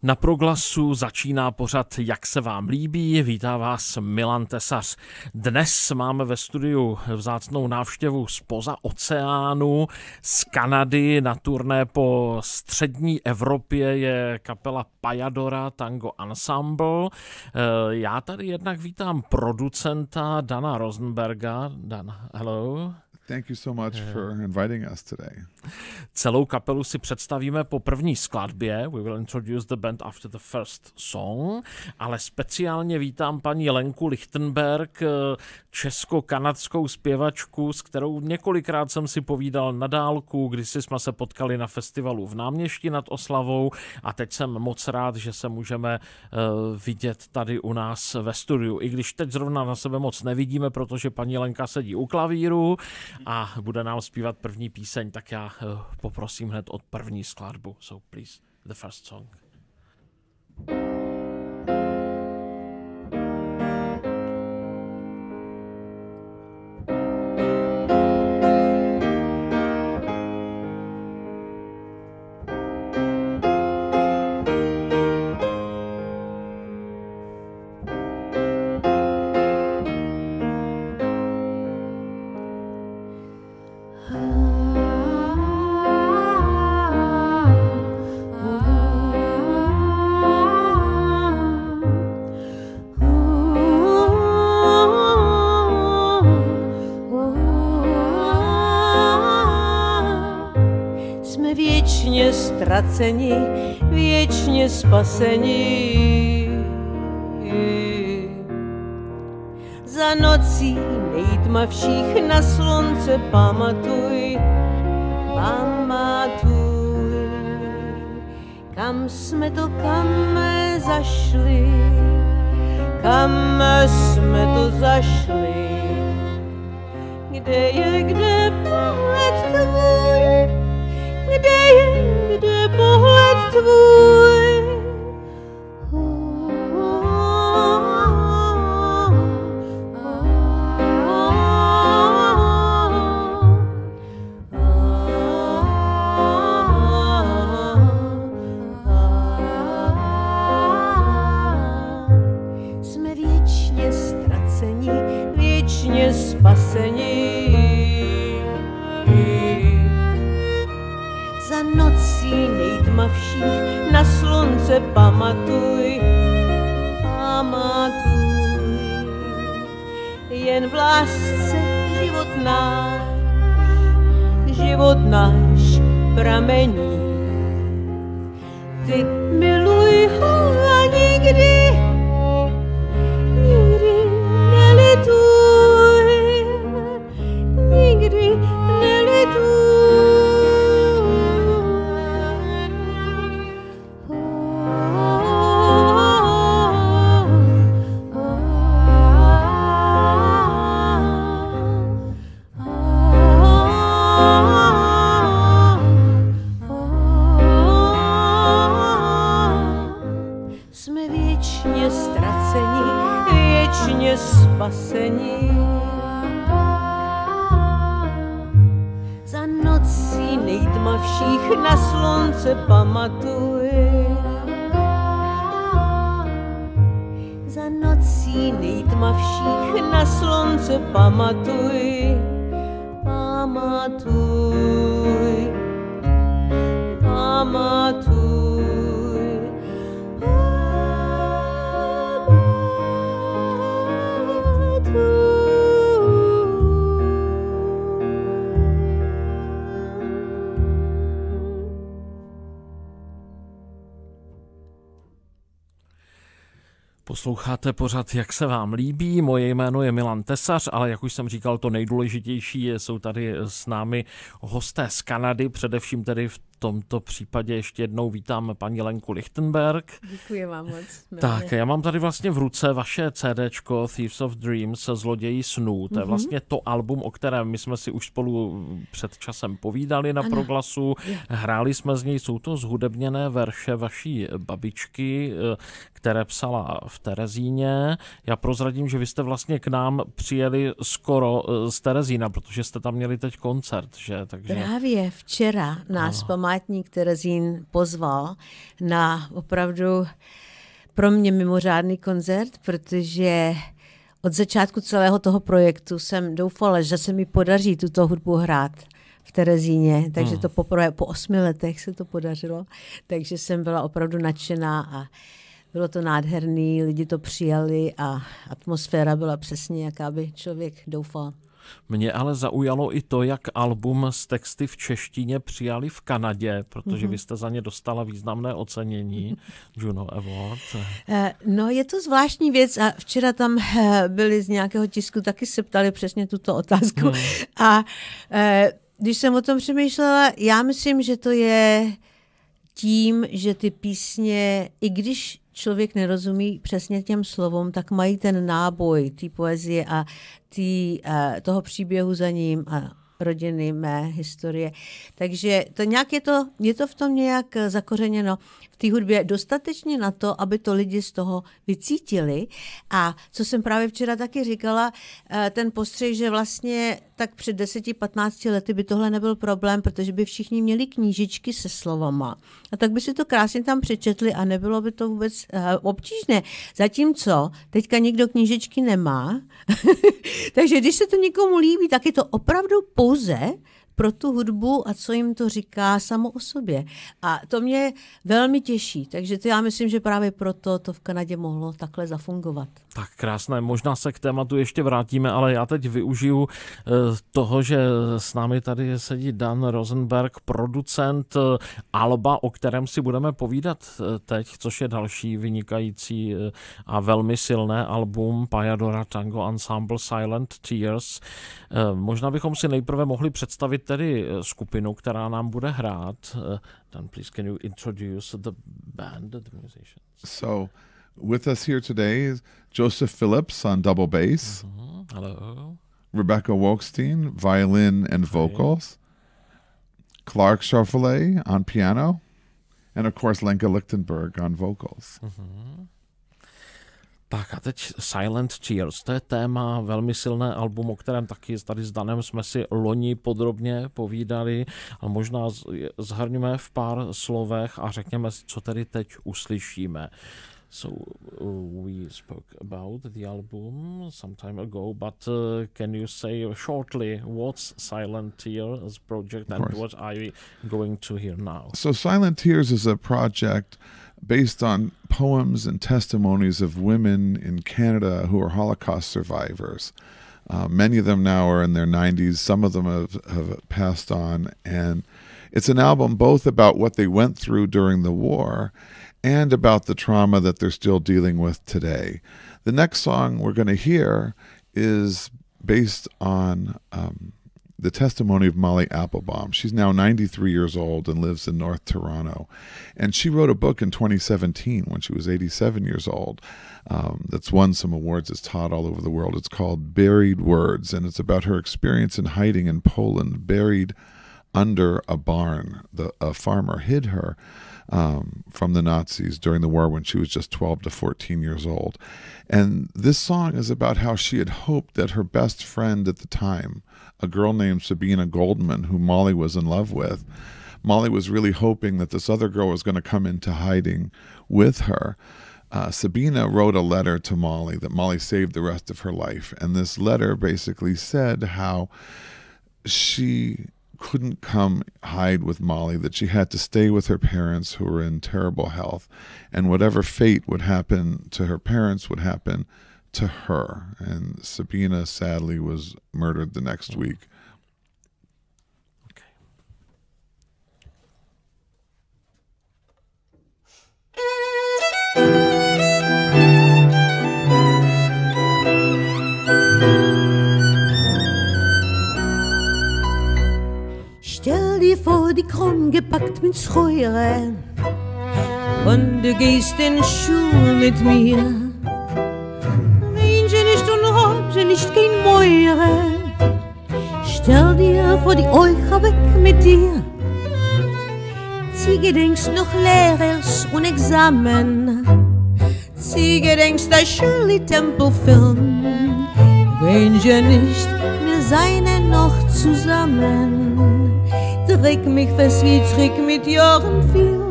Na Proglasu začíná pořad Jak se vám líbí. Vítá vás Milan Tesař. Dnes máme ve studiu vzácnou návštěvu zpoza oceánu, z Kanady. Na turné po střední Evropě je kapela Payadora Tango Ensemble. Já tady jednak vítám producenta Dana Rosenberga. Dan, hello. Thank you so much for inviting us today. Celou kapelu si představíme po první skladbě. We will introduce the band after the first song. Ale speciálně vítám paní Lenku Lichtenberg, česko-kanadskou zpěvačku, s kterou několikrát jsem si povídal na dálku, když jsme se potkali na festivalu v Náměstí nad Oslavou a teď jsem moc rád, že se můžeme vidět tady u nás ve studiu. I když teď zrovna na sebe moc nevidíme, protože paní Lenka sedí u klavíru a bude nám zpívat první píseň, tak já poprosím hned od první skladbu. So please, the first song. Věčně ztraceni, věčně spaseni. Za nocí nejtmavších na slunce pamatuj, pamatuj, kam jsme zašli, kam jsme to zašli, kde pohled tvůj, kde pohled tvůj. Jsme věčně ztraceni, věčně spaseni. Za nocí nejtmavších na slunce pamatuj, pamatuj. Jen v lásce život náš pramení. Ty miluj ho a nikdy nelituj, nikdy nelituj. Jsme věčně ztraceni, věčně spaseni. Za nocí nejtmavších na slunce pamatuj. Za nocí nejtmavších na slunce pamatuj, pamatuj, pamatuj. Posloucháte pořad Jak se vám líbí. Moje jméno je Milan Tesař, ale jak už jsem říkal, to nejdůležitější jsou tady s námi hosté z Kanady, především tedy v tomto případě ještě jednou vítám paní Lenku Lichtenberg. Děkuji vám moc. Tak, já mám tady vlastně v ruce vaše CDčko Thieves of Dreams, Zloději snů. To je vlastně to album, o kterém my jsme si už spolu před časem povídali na Proglasu. Hráli jsme z něj, jsou to zhudebněné verše vaší babičky, které psala v Terezíně. Já prozradím, že vy jste vlastně k nám přijeli skoro z Terezína, protože jste tam měli teď koncert, že? Takže... Právě včera nás památili památník Terezín pozval na opravdu pro mě mimořádný koncert, protože od začátku celého toho projektu jsem doufala, že se mi podaří tuto hudbu hrát v Terezíně, takže to poprvé po 8 letech se to podařilo, takže jsem byla opravdu nadšená a bylo to nádherný, lidi to přijali a atmosféra byla přesně, jaká by člověk doufal. Mě ale zaujalo i to, jak album s texty v češtině přijali v Kanadě, protože vy jste za ně dostala významné ocenění, Juno Award. No, je to zvláštní věc a včera tam byli z nějakého tisku, taky se ptali přesně tuto otázku. A když jsem o tom přemýšlela, já myslím, že to je tím, že ty písně, i když člověk nerozumí přesně těm slovům, tak mají ten náboj té poezie a toho příběhu za ním a rodiny, mé historie. Takže to nějak je to v tom nějak zakořeněno v té hudbě dostatečně na to, aby to lidi z toho vycítili. A co jsem právě včera taky říkala, ten postřeh, že vlastně tak před 10-15 lety by tohle nebyl problém, protože by všichni měli knížičky se slovama. A tak by si to krásně tam přečetli a nebylo by to vůbec obtížné. Zatímco teďka nikdo knížičky nemá, takže když se to někomu líbí, tak je to opravdu pouze pro tu hudbu a co jim to říká samo o sobě. A to mě velmi těší, takže to já myslím, že právě proto to v Kanadě mohlo takhle zafungovat. Tak krásné, možná se k tématu ještě vrátíme, ale já teď využiju toho, že s námi tady sedí Dan Rosenberg, producent alba, o kterém si budeme povídat teď, což je další vynikající a velmi silné album Payadora Tango Ensemble Silent Tears. Možná bychom si nejprve mohli představit tedy skupinu, která nám bude hrát. Dan, please, can you introduce the band, the musicians? So, with us here today is Joseph Phillips on double bass. Hello. Rebecca Wolkstein, violin and vocals. Clark Schauffele on piano. And of course Lenka Lichtenberg on vocals. Tak a teď Silent Tears, to je téma, velmi silné album, o kterém taky tady s Danem jsme si loni podrobně povídali, a možná zhrňme v pár slovech a řekněme si, co tedy teď uslyšíme. So we spoke about the album some time ago, but can you say shortly what's Silent Tears project and what are we going to hear now? So Silent Tears is a project based on poems and testimonies of women in Canada who are Holocaust survivors. Many of them now are in their 90s. Some of them have passed on. And it's an album both about what they went through during the war and about the trauma that they're still dealing with today. The next song we're going to hear is based on the testimony of Molly Applebaum. She's now 93 years old and lives in North Toronto. And she wrote a book in 2017 when she was 87 years old that's won some awards. It's taught all over the world. It's called Buried Words, and it's about her experience in hiding in Poland, buried under a barn. A farmer hid her from the Nazis during the war when she was just 12 to 14 years old. And this song is about how she had hoped that her best friend at the time, a girl named Sabina Goldman, who Molly was in love with, Molly was really hoping that this other girl was going to come into hiding with her. Sabina wrote a letter to Molly that Molly saved the rest of her life. And this letter basically said how she couldn't come hide with Molly, that she had to stay with her parents who were in terrible health, and whatever fate would happen to her parents would happen to her. And Sabina sadly was murdered the next week. Stell dir vor, die Kron gepackt mit Scheure und du gehst in Schule mit mir. Wünsche nicht und Hobje nicht kein Meure. Stell dir vor, die Eucha weg mit dir. Sie gedenkst noch Lehrers und Examen. Sie gedenkst der Shirley-Temple-Film. Wünsche nicht, wir seien noch zusammen. dreck mich fest wie Trick mit Jahren viel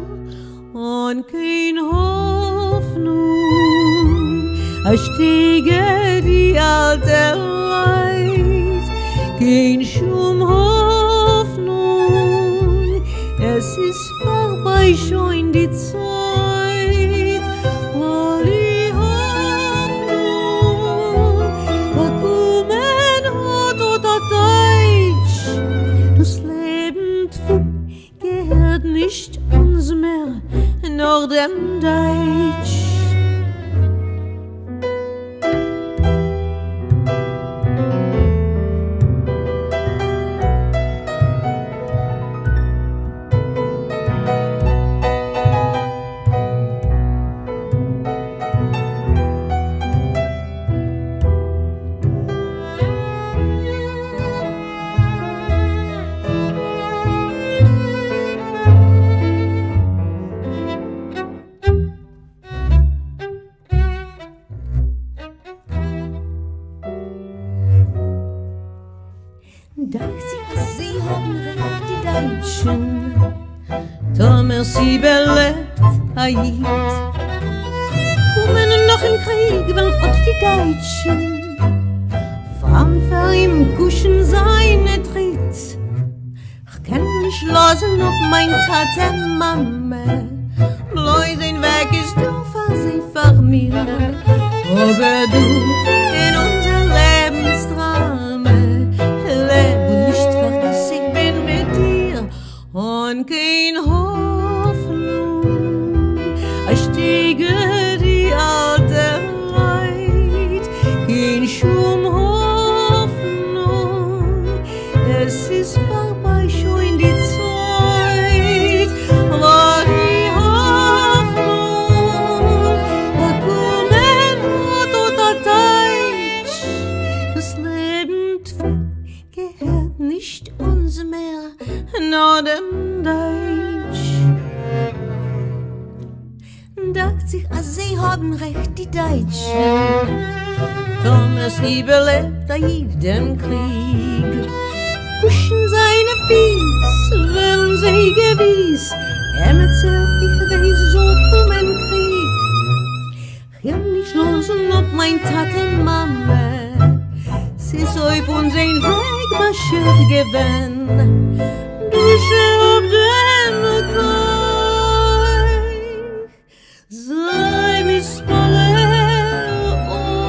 und kein Hoffnung. Ich steige die alte Leid, kein Schum Hoffnung. Es ist vorbei schon die Zeit, wo die Hoffnung verkommen hat oder Deutsch. Das Leben gehört nicht uns mehr, nur dem Deutsch. Sie haben recht, die Deutschen, Thomas, sie belebt Haid. Kommen noch im Krieg, weil auch die Deutschen fahren für ihm kuschen seine Tritt. Ich kann nicht losen, ob mein Tate Mama bloß ein Weg ist nur für sie, für mir. Aber du in unser Lebensdrama leb und nicht vergiss, ich bin mit dir und kein Hoffnung. Ich steige die alte Leid, kein Schum Hoffnung. Es ist vorbei schon die Zeit, wo die Hoffnung verkommen hat oder Deutsch. Das Leben gehört nicht uns mehr, nur dem Deutsch. Dacht sich, sie haben recht, die Deutschen. Thomas überlebt jeden Krieg. Kuschen seine Fies, wenn sie gewiss. Erzählt, ich weiß, so kommen Krieg. Ich kann nicht losen, ob mein Tate Mama sie soll von sein Weg marschiert gewinn. Du schau den Kai, sei missballer euch.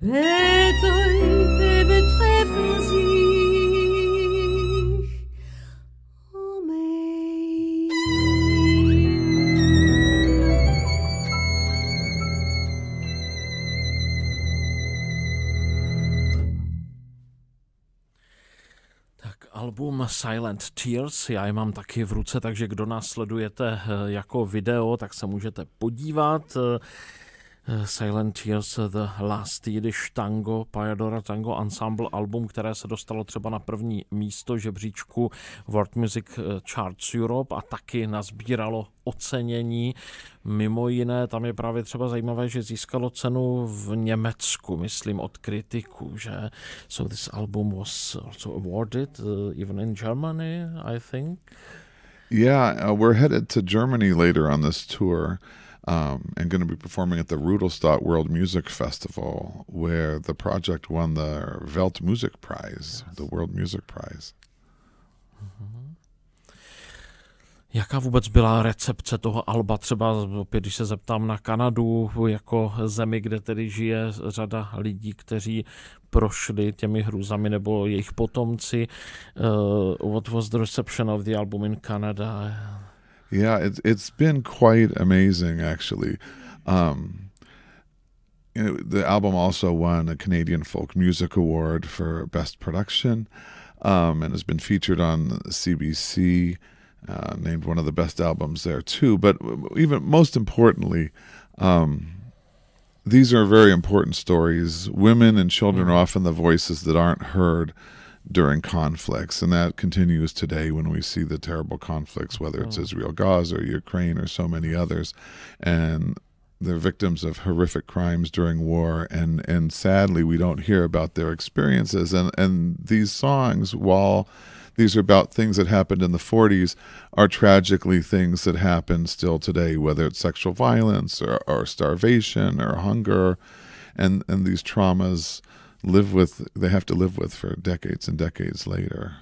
Bet euch, wir betreffen sich, Amen. Album Silent Tears, já je mám taky v ruce, takže kdo nás sledujete jako video, tak se můžete podívat. Silent Tears, The Last Yiddish Tango, Payadora Tango Ensemble album, které se dostalo třeba na první místo žebříčku World Music Charts Europe a taky nazbíralo ocenění. Mimo jiné, tam je právě třeba zajímavé, že získalo cenu v Německu, myslím, od kritiků, že? So this album was also awarded even in Germany, I think. Yeah, we're headed to Germany later on this tour. And going to be performing at the Rudolstadt World Music Festival, where the project won the Weltmusik Prize, the World Music Prize. Jaká vůbec byla recepce toho alba? Třeba opět, když se zeptám na Kanadu, jako zemi, kde tedy žije řada lidí, kteří prošli těmi hrůzami nebo jejich potomci. What was the reception of the album in Canada? Yeah, it's been quite amazing, actually. The album also won a Canadian Folk Music Award for Best Production, and has been featured on CBC, named one of the best albums there too. But even most importantly, these are very important stories. Women and children are often the voices that aren't heard during conflicts, and that continues today when we see the terrible conflicts, whether it's Israel, Gaza, or Ukraine, or so many others. And they're victims of horrific crimes during war, and sadly we don't hear about their experiences. And these songs, while these are about things that happened in the 40s, are tragically things that happen still today, whether it's sexual violence or starvation or hunger, and these traumas they have to live with for decades and decades later.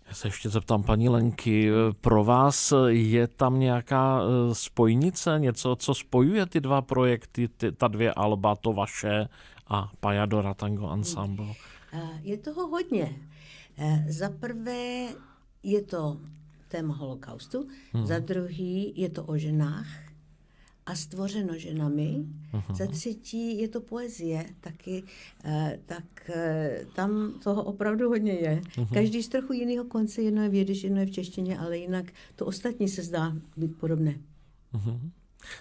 Já se ještě zeptám paní Lenky, pro vás je tam nějaká spojnice, něco, co spojuje ty dva projekty, ta dvě alba, to vaše a Payadora Tango Ensemble? Je toho hodně. Za prvé je to téma holokaustu, za druhý je to o ženách a stvořeno ženami, za třetí je to poezie taky, tak tam toho opravdu hodně je. Každý z trochu jiného konce, jedno je v jidiš, jedno je v češtině, ale jinak to ostatní se zdá být podobné.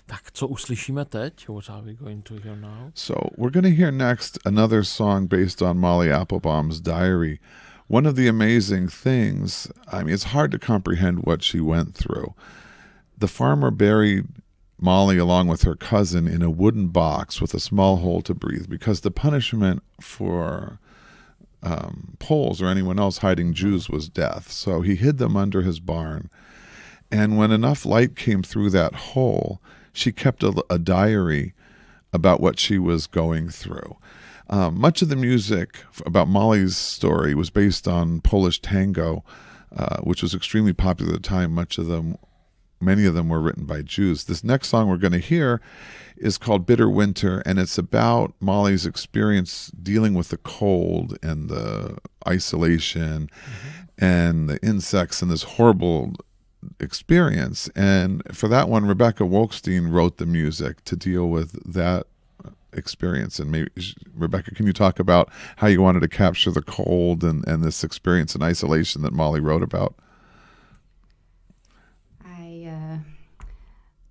Tak co uslyšíme teď? What are we going to hear now? So we're going to hear next another song based on Molly Applebaum's diary. One of the amazing things, I mean, it's hard to comprehend what she went through. The farmer buried Molly along with her cousin in a wooden box with a small hole to breathe, because the punishment for Poles or anyone else hiding Jews was death. So he hid them under his barn. And when enough light came through that hole, she kept a diary about what she was going through. Much of the music about Molly's story was based on Polish tango, which was extremely popular at the time. Many of them were written by Jews. This next song we're going to hear is called Bitter Winter, and it's about Molly's experience dealing with the cold and the isolation and the insects and this horrible experience. And for that one, Rebecca Wolkstein wrote the music to deal with that experience. And maybe, Rebecca, can you talk about how you wanted to capture the cold and this experience in isolation that Molly wrote about?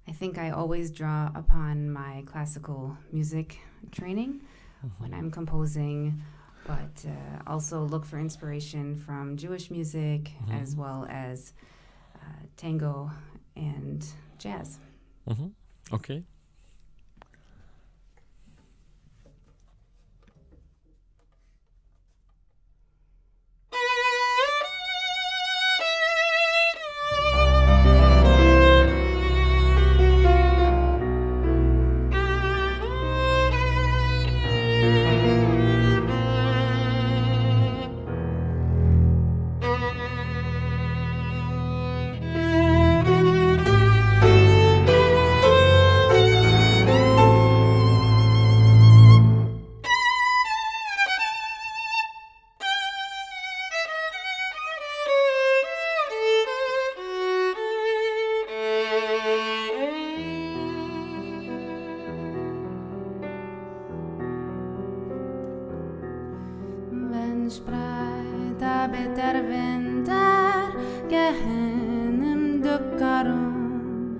I think I always draw upon my classical music training when I'm composing, but also look for inspiration from Jewish music as well as tango and jazz. Okay. Spreit a bitter Winter gehen im Duckarum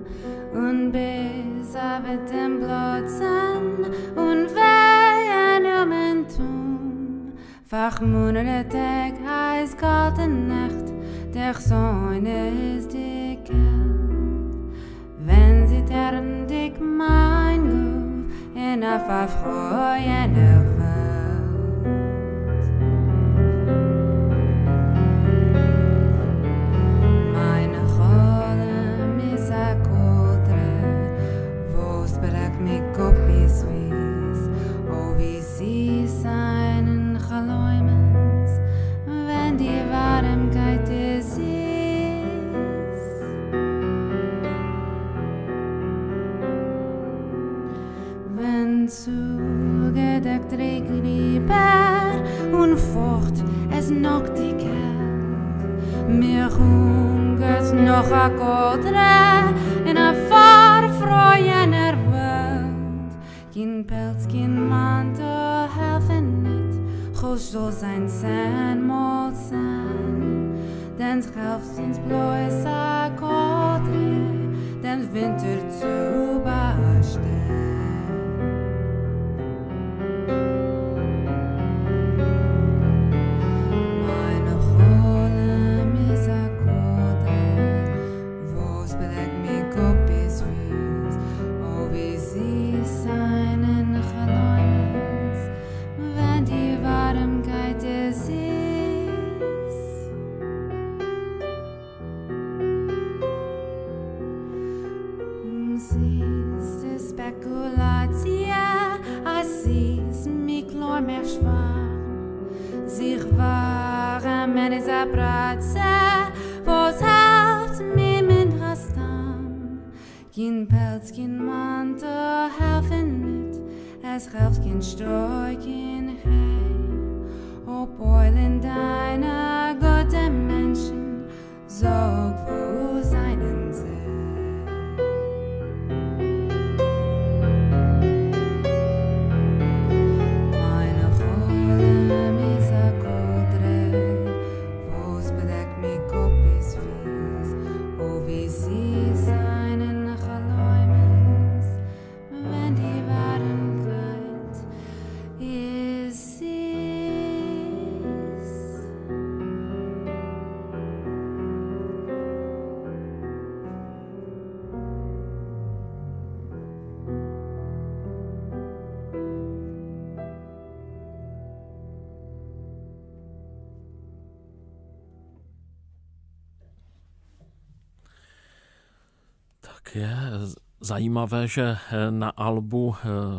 und bis a bitem Blotzen und wehen Tum Fachmunele Tag heiß kalte Nacht der Sonne ist dick wenn sie term dick mein Guf in a verfreuen zugedeckt regelt die Bär und fort es noch die Kälte. Mir hungert noch a Kodre in a farfreiener Welt. Kein Pelz, kein Mantel helfen nicht, Chos soll sein Sein mal sein. Denn es hilft ins bloß a Kodre, den Winter zu bestehen. meine za prace, was helft mir mit Rastam. Kin Pelz, kin Mantel helfen mit, es helft kin Streu, kin Hay. O Beulen deiner gute Menschen, sorg für seinen See. Je zajímavé, že na albu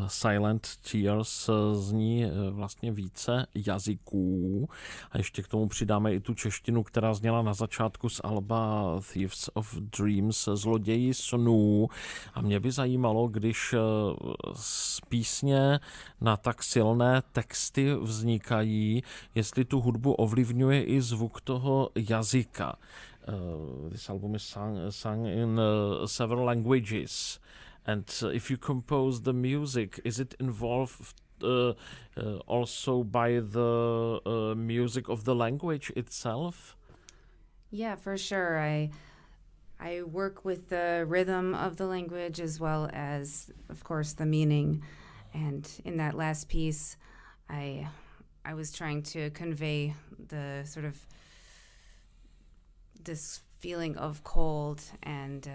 Silent Tears zní vlastně více jazyků a ještě k tomu přidáme i tu češtinu, která zněla na začátku z alba Thieves of Dreams, Zloději snů. A mě by zajímalo, když z písně na tak silné texty vznikají, jestli tu hudbu ovlivňuje i zvuk toho jazyka. This album is sung in several languages, and if you compose the music, is it involved also by the music of the language itself? Yeah, for sure. I work with the rhythm of the language as well as, of course, the meaning. And in that last piece, I was trying to convey the sort of this feeling of cold and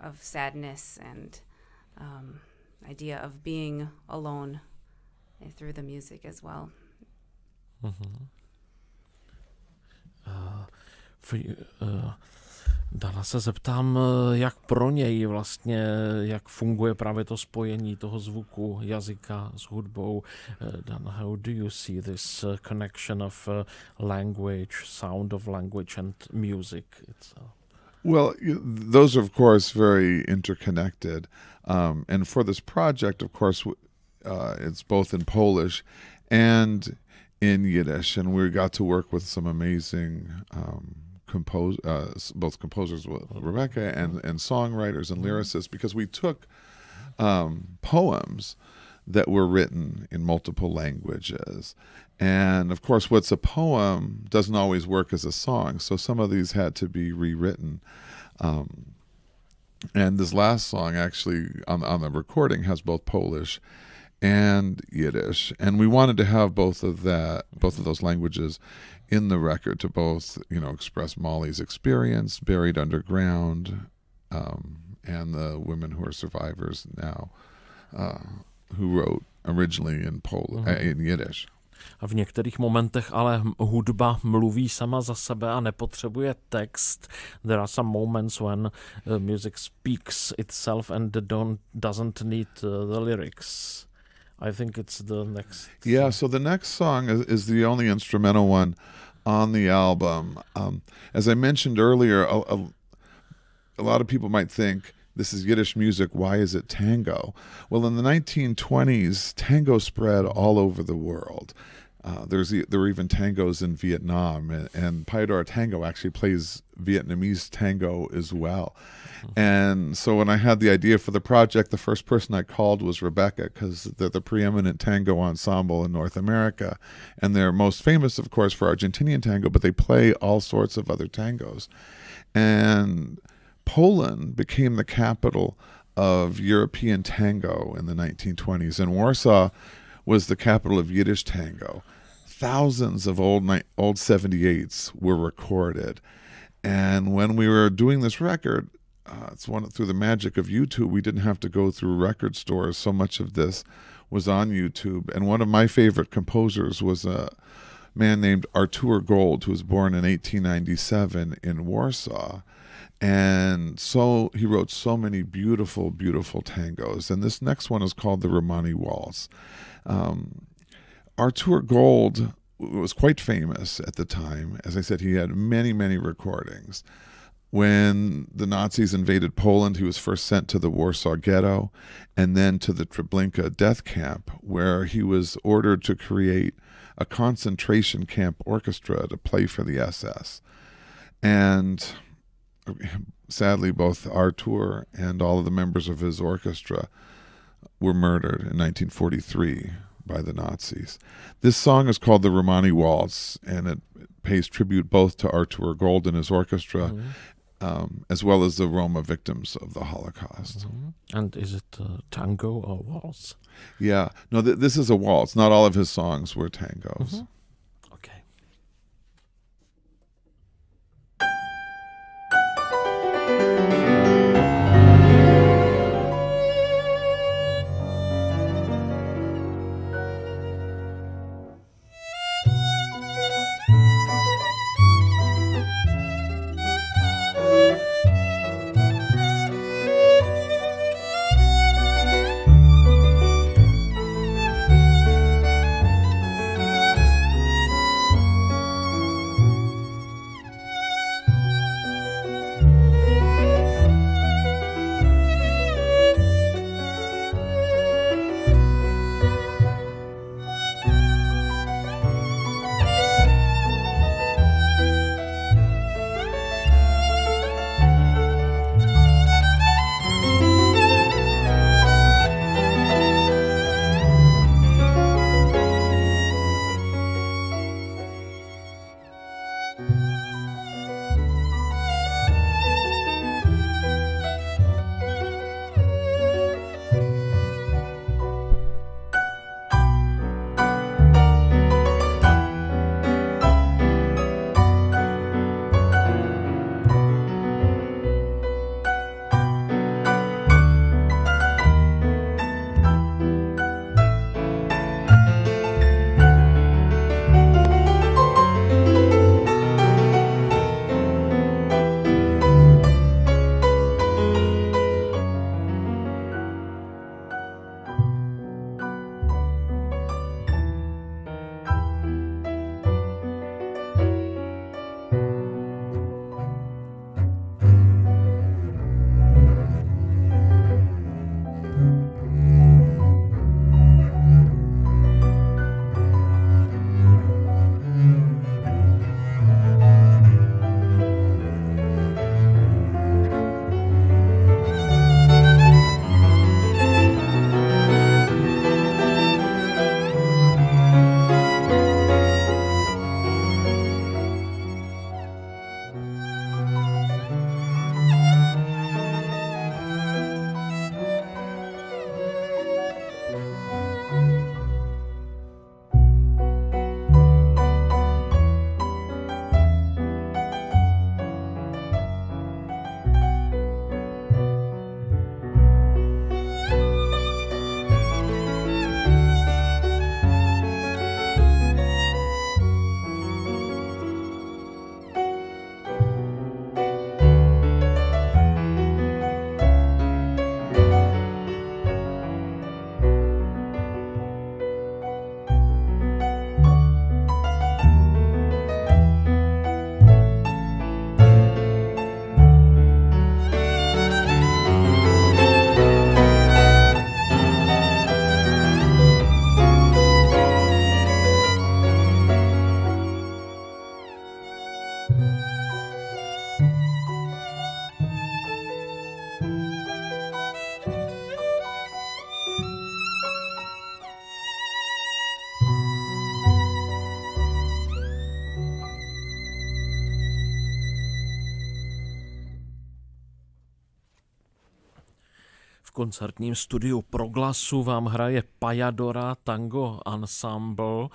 of sadness and idea of being alone through the music as well. Mm-hmm. Dana se zeptám, jak pro něj vlastně, jak funguje právě to spojení toho zvuku jazyka s hudbou. Dan, how do you see this connection of language, sound of language and music itself? Well, those are, of course, very interconnected. And for this project, of course, it's both in Polish and in Yiddish. And we got to work with some amazing both composers, Rebecca, and songwriters and lyricists, because we took poems that were written in multiple languages. And of course, what's a poem doesn't always work as a song, so some of these had to be rewritten. And this last song actually on the recording has both Polish and Yiddish, and we wanted to have both of those languages in the record to both, express Molly's experience buried underground, and the women who are survivors now, who wrote originally in Yiddish. A v některých momentech ale hudba mluví sama za sebe a nepotřebuje text. There are some moments when music speaks itself and doesn't need the lyrics. I think it's the next. Yeah, so the next song is the only instrumental one on the album. As I mentioned earlier, a lot of people might think, this is Yiddish music, why is it tango? Well, in the 1920s, tango spread all over the world. There were even tangos in Vietnam, and Payador Tango actually plays Vietnamese tango as well. Mm-hmm. And so when I had the idea for the project, the first person I called was Rebecca, because they're the preeminent tango ensemble in North America. And they're most famous, of course, for Argentinian tango, but they play all sorts of other tangos. And Poland became the capital of European tango in the 1920s, and Warsaw was the capital of Yiddish tango. Thousands of old 78s were recorded. And when we were doing this record, through the magic of YouTube, we didn't have to go through record stores. So much of this was on YouTube. And one of my favorite composers was a man named Artur Gold, who was born in 1897 in Warsaw. And so he wrote so many beautiful, beautiful tangos. And this next one is called the Romani Waltz. Artur Gold was quite famous at the time. As I said, he had many, many recordings. When the Nazis invaded Poland, he was first sent to the Warsaw Ghetto and then to the Treblinka death camp, where he was ordered to create a concentration camp orchestra to play for the SS. And sadly, both Artur and all of the members of his orchestra were murdered in 1943 by the Nazis. This song is called the Romani Waltz, and it pays tribute both to Artur Gold and his orchestra, as well as the Roma victims of the Holocaust. And is it tango or waltz? Yeah. No, this is a waltz. Not all of his songs were tangos. Okay. koncertním studiu Proglasu vám hraje Pajadora Tango Ensemble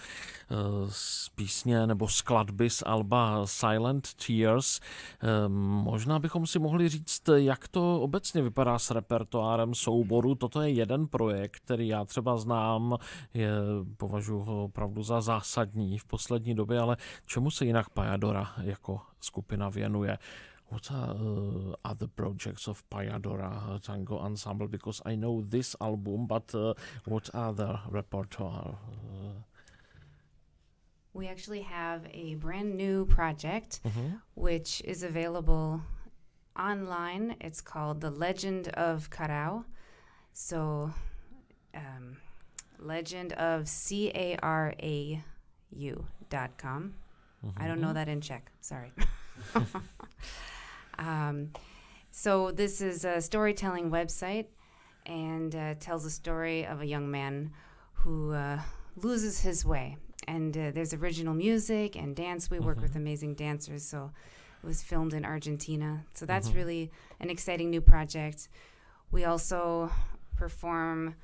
z písně nebo skladby z alba Silent Tears. Možná bychom si mohli říct, jak to obecně vypadá s repertoárem souboru. Toto je jeden projekt, který já třeba znám, považuji ho opravdu za zásadní v poslední době, ale čemu se jinak Pajadora jako skupina věnuje? What are other projects of Pajadora Tango Ensemble? Because I know this album, but what other repertoire? We actually have a brand new project, which is available online. It's called The Legend of Carau. So, Legend of CARAU.com. I don't know that in Czech. Sorry. So this is a storytelling website and tells a story of a young man who loses his way. And there's original music and dance. We work with amazing dancers, so it was filmed in Argentina. So that's really an exciting new project. We also perform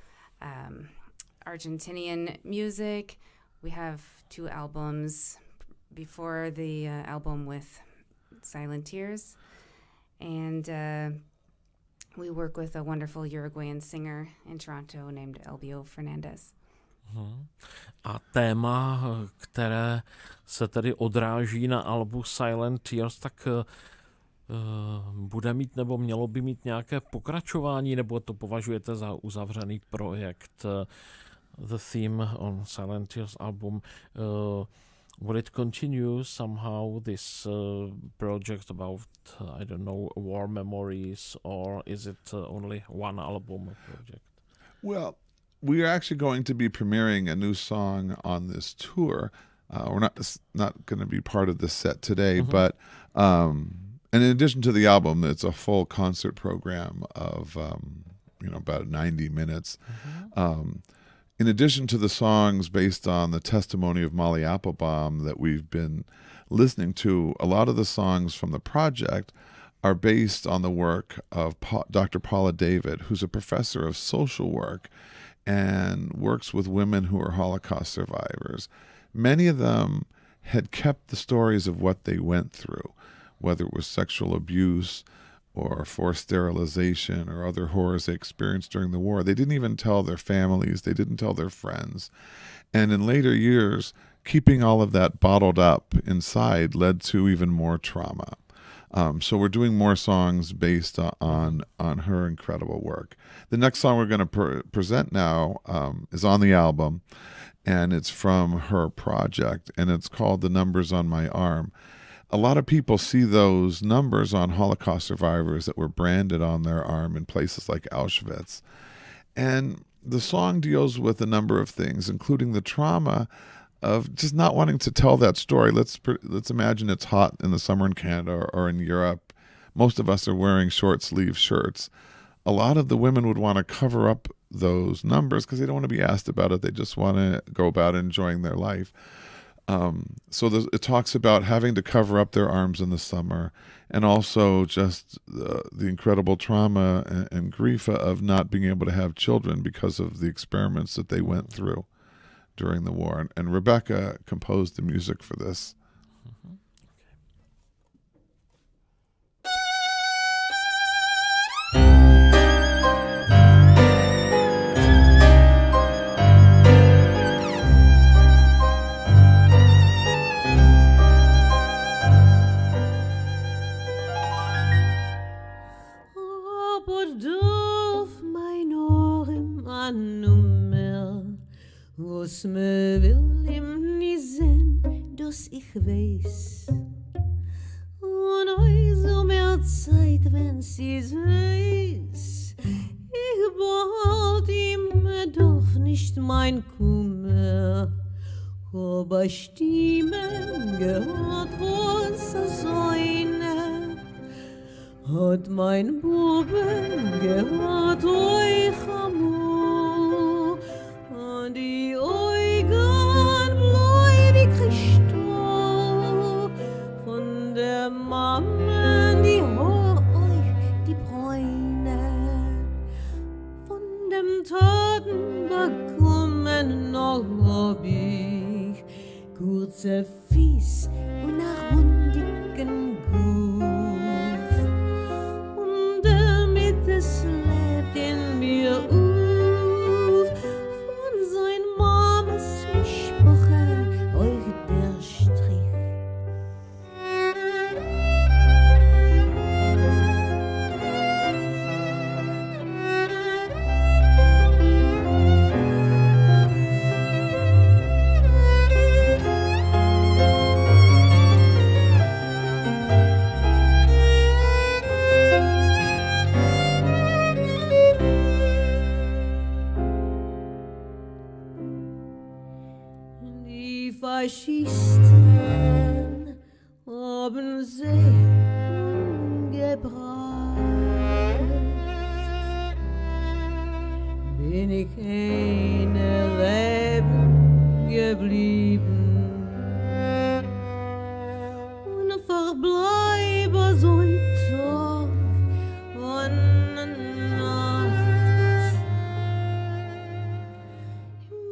Argentinian music. We have 2 albums before the album with Silent Tears. And we work with a wonderful Uruguayan singer in Toronto named Elbio Fernandez. A téma, které se tedy odráží na albu Silent Tears, tak bude mít nebo mělo by mít nějaké pokračování, nebo to považujete za uzavřený projekt? The theme on Silent Tears album, will it continue somehow, this project about, I don't know, war memories, or is it only one album project? Well, we are actually going to be premiering a new song on this tour. We're not going to be part of the set today, but and in addition to the album, it's a full concert program of about 90 minutes. In addition to the songs based on the testimony of Molly Applebaum that we've been listening to, a lot of the songs from the project are based on the work of Dr. Paula David, who's a professor of social work and works with women who are Holocaust survivors. Many of them had kept the stories of what they went through, whether it was sexual abuse or forced sterilization or other horrors they experienced during the war. They didn't even tell their families. They didn't tell their friends. And in later years, keeping all of that bottled up inside led to even more trauma. So we're doing more songs based on her incredible work. The next song we're going to present now is on the album, and it's from her project, and it's called The Numbers on My Arm. A lot of people see those numbers on Holocaust survivors that were branded on their arm in places like Auschwitz. And the song deals with a number of things, including the trauma of just not wanting to tell that story. Let's imagine it's hot in the summer in Canada or in Europe. Most of us are wearing short sleeve shirts. A lot of the women would want to cover up those numbers because they don't want to be asked about it. They just want to go about enjoying their life. So it talks about having to cover up their arms in the summer, and also just the incredible trauma and grief of not being able to have children because of the experiments that they went through during the war. And Rebecca composed the music for this. Was me will ihm nie sehen, dass ich weiß. Und also mehr Zeit, wenn sie's weiß. Ich behalte ihm doch nicht mein Kummer. Aber Stimmen gehört was seine. Hat mein Buben gehört euch Amor. Und die Augen blau wie Kristall. Von der Mama, die Haar euch die Bräune. Von dem Toten bekommen noch hab ich kurze Fies und nach hundigen Guff. Und damit es lebt in mir Schießen haben sie gebracht. Bin ich eine Leben geblieben und verbleibe so ein Tag und Nacht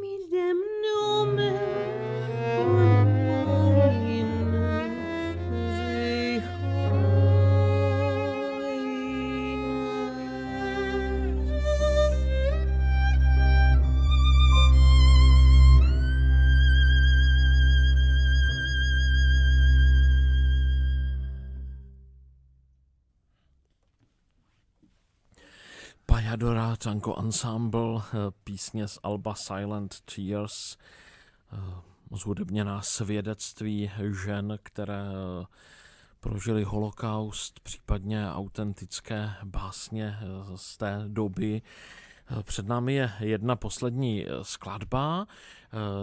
mit dem Namen und meine Sicherheit. Pajadora Tango Ensemble, písně z alba Silent Tears, zhudebněná svědectví žen, které prožili holokaust, případně autentické básně z té doby. Před námi je jedna poslední skladba.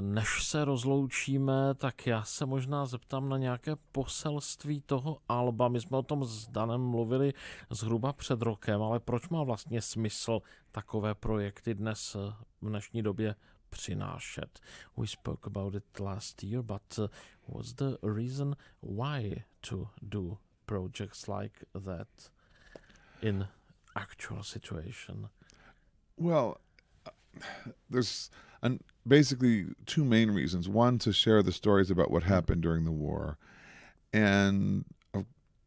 Než se rozloučíme, tak já se možná zeptám na nějaké poselství toho alba. My jsme o tom s Danem mluvili zhruba před rokem, ale proč má vlastně smysl takové projekty dnes v dnešní době přinášet? We spoke about it last year, but what's the reason why to do projects like that in actual situation? Well, there's basically two main reasons. One, to share the stories about what happened during the war, and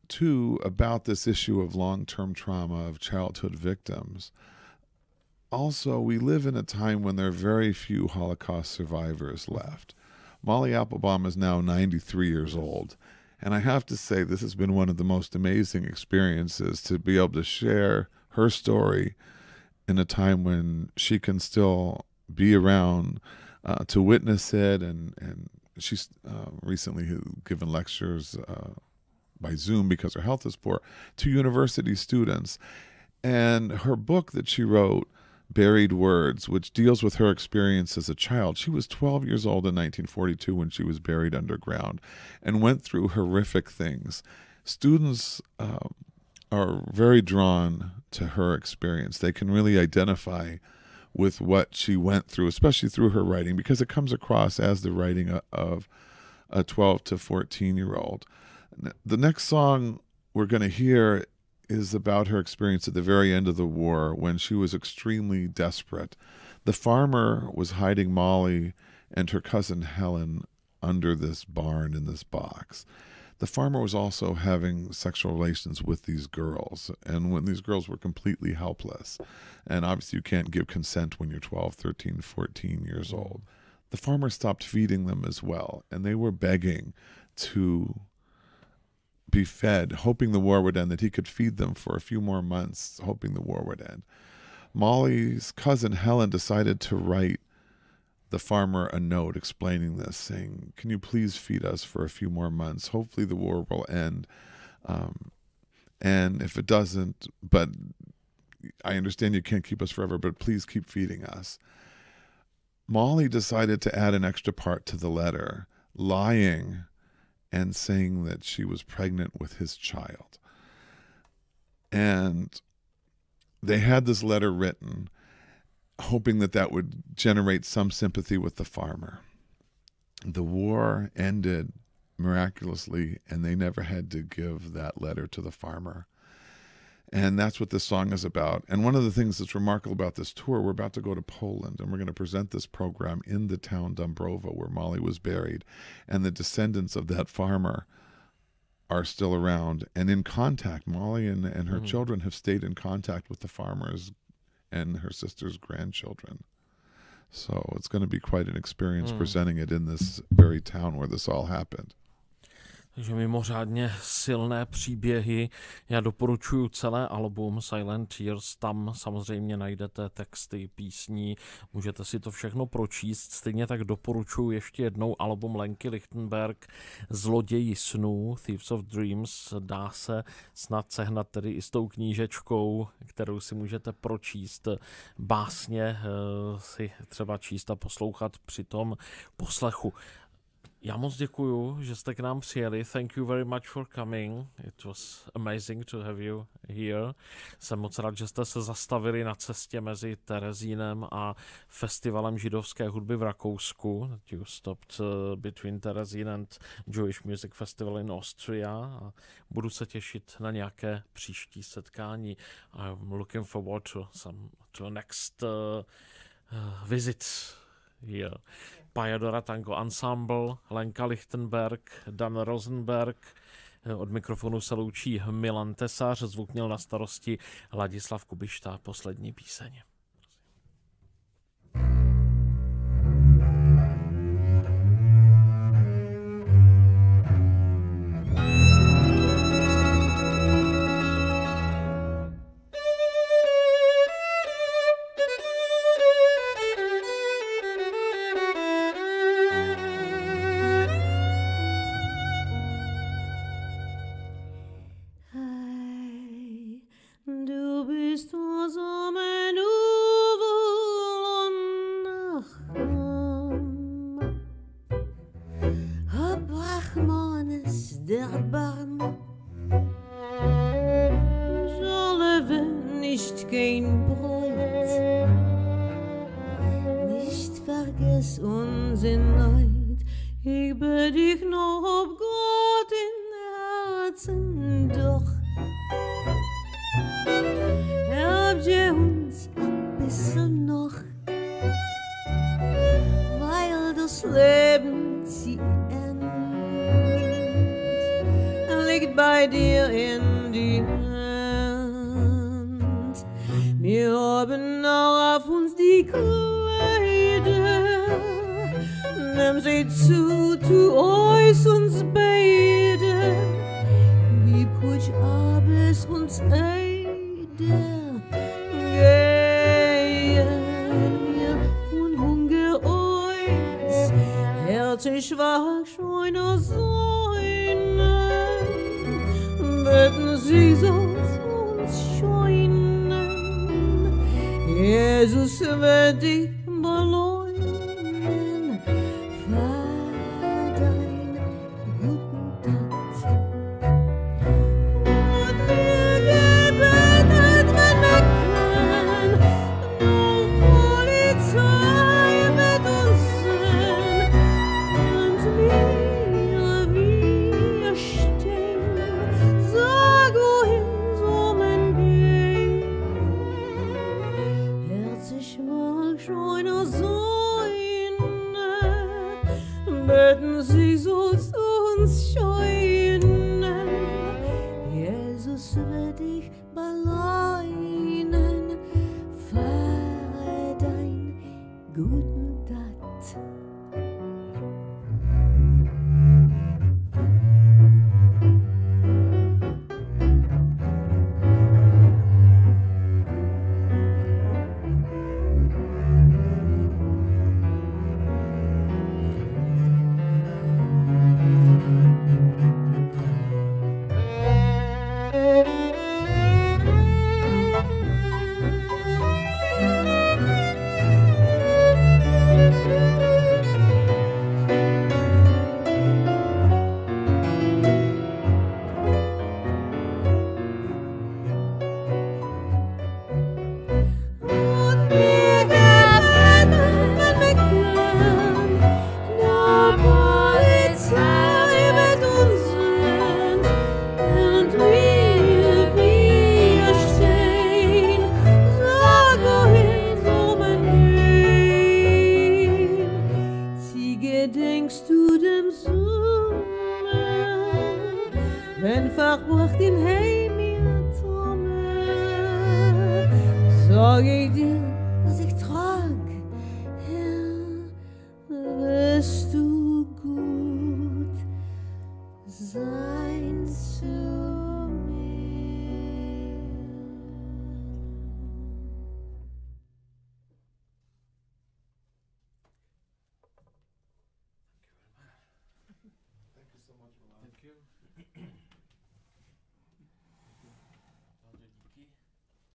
two, about this issue of long-term trauma of childhood victims. Also, we live in a time when there are very few Holocaust survivors left. Molly Applebaum is now 93 years old, and I have to say this has been one of the most amazing experiences to be able to share her story in a time when she can still be around to witness it, and she's recently given lectures by Zoom because her health is poor to university students. And her book that she wrote, Buried Words, which deals with her experience as a child. She was 12 years old in 1942 when she was buried underground and went through horrific things. Students are very drawn to her experience. They can really identify with what she went through, especially through her writing, because it comes across as the writing of a 12 to 14-year-old. The next song we're going to hear is about her experience at the very end of the war when she was extremely desperate. The farmer was hiding Molly and her cousin Helen under this barn in this box. The farmer was also having sexual relations with these girls, and when these girls were completely helpless, and obviously you can't give consent when you're 12, 13, 14 years old, the farmer stopped feeding them as well, and they were begging to be fed, hoping the war would end, that he could feed them for a few more months, hoping the war would end. Molly's cousin Helen decided to write the farmer a note explaining this, saying, "Can you please feed us for a few more months? Hopefully the war will end. And if it doesn't, but I understand you can't keep us forever, but please keep feeding us." Molly decided to add an extra part to the letter, lying and saying that she was pregnant with his child. And they had this letter written, hoping that that would generate some sympathy with the farmer. The war ended miraculously, and they never had to give that letter to the farmer. And that's what this song is about. And one of the things that's remarkable about this tour, we're about to go to Poland, and we're going to present this program in the town Dąbrowa where Molly was buried. And the descendants of that farmer are still around and in contact. Molly and her children have stayed in contact with the farmers and her sister's grandchildren. So it's going to be quite an experience presenting it in this very town where this all happened. Takže mimořádně silné příběhy. Já doporučuji celé album Silent Tears, tam samozřejmě najdete texty, písní, můžete si to všechno pročíst. Stejně tak doporučuji ještě jednou album Lenky Lichtenberg Zloději snů, Thieves of Dreams. Dá se snad sehnat tedy i s tou knížečkou, kterou si můžete pročíst. Básně si třeba číst a poslouchat při tom poslechu. Já moc děkuju, že jste k nám přijeli. Thank you very much for coming. It was amazing to have you here. Jsem moc rád, že jste se zastavili na cestě mezi Terezínem a Festivalem židovské hudby v Rakousku. You stopped between Terezín and Jewish Music Festival in Austria. A budu se těšit na nějaké příští setkání. I'm looking forward to a next visit here. Pajadora Tango Ensemble, Lenka Lichtenberg, Dan Rosenberg. Od mikrofonu se loučí Milan Tesař, zvuk měl na starosti Ladislav Kubišta, poslední píseň. Jesus wird dich beleuchten für deine guten Tat. Und mir gebetet, wenn wir können, nur Polizei mit uns sind und wir stehen, sag wohin soll man gehen. Herzlich mag schon sein, beten sie sollst uns scheinen. Jesus wird dich beleinen für dein guten Tat. Und mir gebetet, wenn wir können, nur Polizei mit uns sind und wir stehen, sag wohin soll man gehen. Sie gedenkst du dem Sommer, wenn verbracht in Heim ihr Trommel, sag ich dir, was ich trag, Herr, wirst du gut sein zu mir. Thank you.